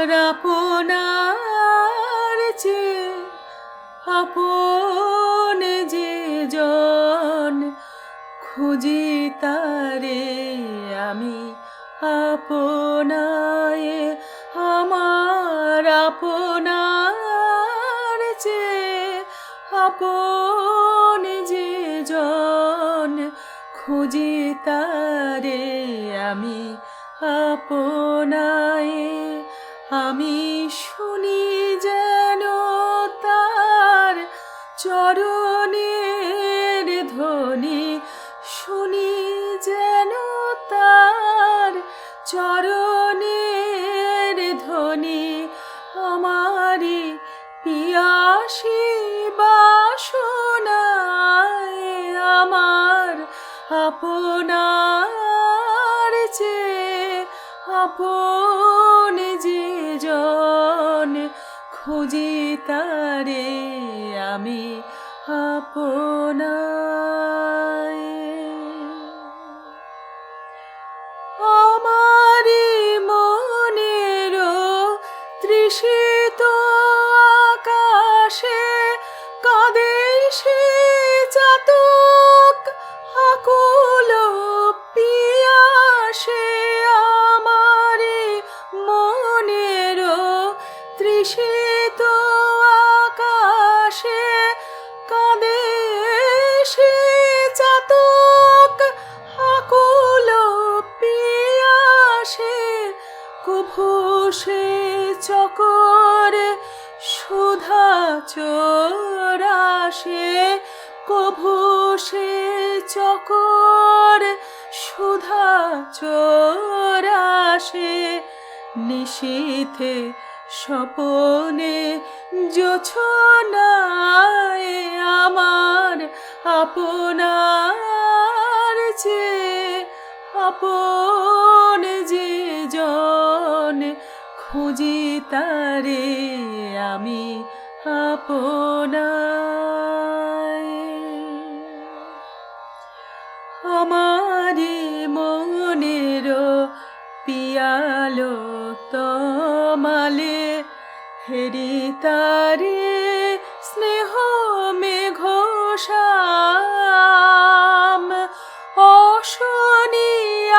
আপনার চেয়ে আপন যে জন, খুঁজি তারে আমি আপনায়। আমার আপনার চেয়ে আপন যে জন, খুঁজি তারে আমি আপনায়। আমি শুনি যেন তার চরণের ধ্বনি, শুনি যেন তার চরণের ধ্বনি। আমারি পিয়াসী বাসনায় আমার আপনার চেয়ে আপন যে জন, খুঁজি তারে আমি আপনায়। আমারি মনেরও তৃষিত আকাশে কাঁদে সে চাতক আকুল পিয়াসে। আমারি মনেরও তৃষিত আকাশে কাঁদে সে চাতক আকুল পিয়াসে। কভু সে চকর সুধা চোরাসে, কভু সে চকর সুধা চোরাসে। নিশীথে স্বপনে জোছনায় আমার আপনার চেয়ে আপন যে জন, খুঁজি তারে আমি আপনায়। আমারি মনেরও পিয়ালো তমালে হেরি তারে স্নেহ মেঘ শ্যাম। অশনি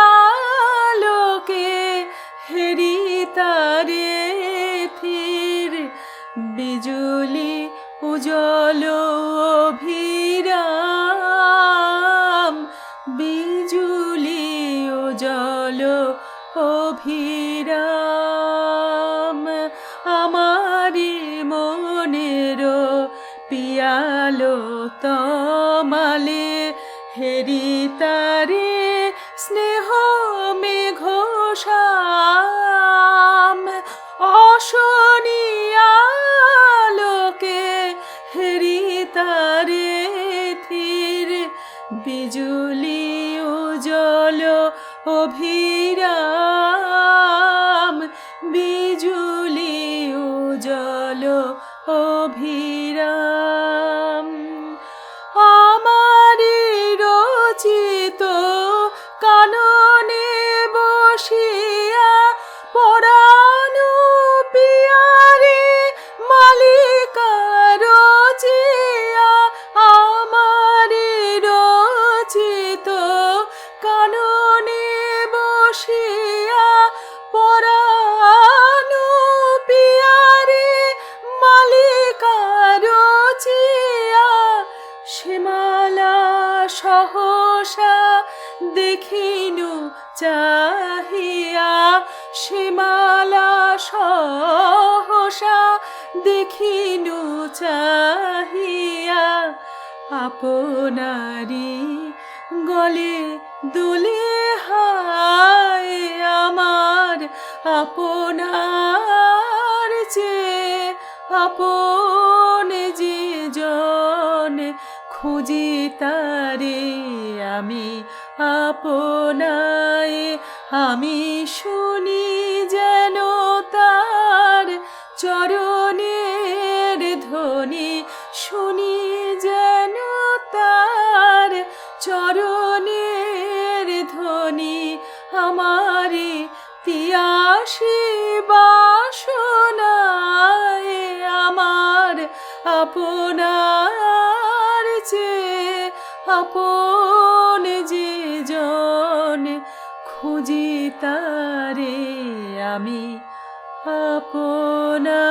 আলোকে হেরি তারে থির, বিজুলি উজ্জ্বল অভিরাম, বিজুলি উজ্জ্বল অভিরাম। আমারি মনেরও পিয়ালো তমালে হেরি তারে স্নেহ মেঘ শ্যাম। অশনি আলোকে হেরি তারে থির, বিজুলি উজ্জ্বল অভিরাম, বিজুলি উজ্জ্বল অভিরাম। আমারি রচিত কাননে বসিয়া পরাণ পিয়ারে মালিকা রচিয়া। আমারি রচিত কাননে বসিয়া পরাণ পিয়ারে মালিকা রচিয়া। শ্যামলা সহসা দেখিনু চাহিয়া, শ্যামলা সহসা দেখিনু চাহিয়া। আপনারি গলে দোলে হায় আমার আপনার চেয়ে আপন যে জন, খুঁজি তারে আমি আপনায়। আমি শুনি যেন তার চরণের ধ্বনি, শুনি যেন তার চরণের ধ্বনি। আমারি পিয়াসী বাসনা আপনার চেয়ে আপন যে জন, খুঁজি তারে আমি আপনার।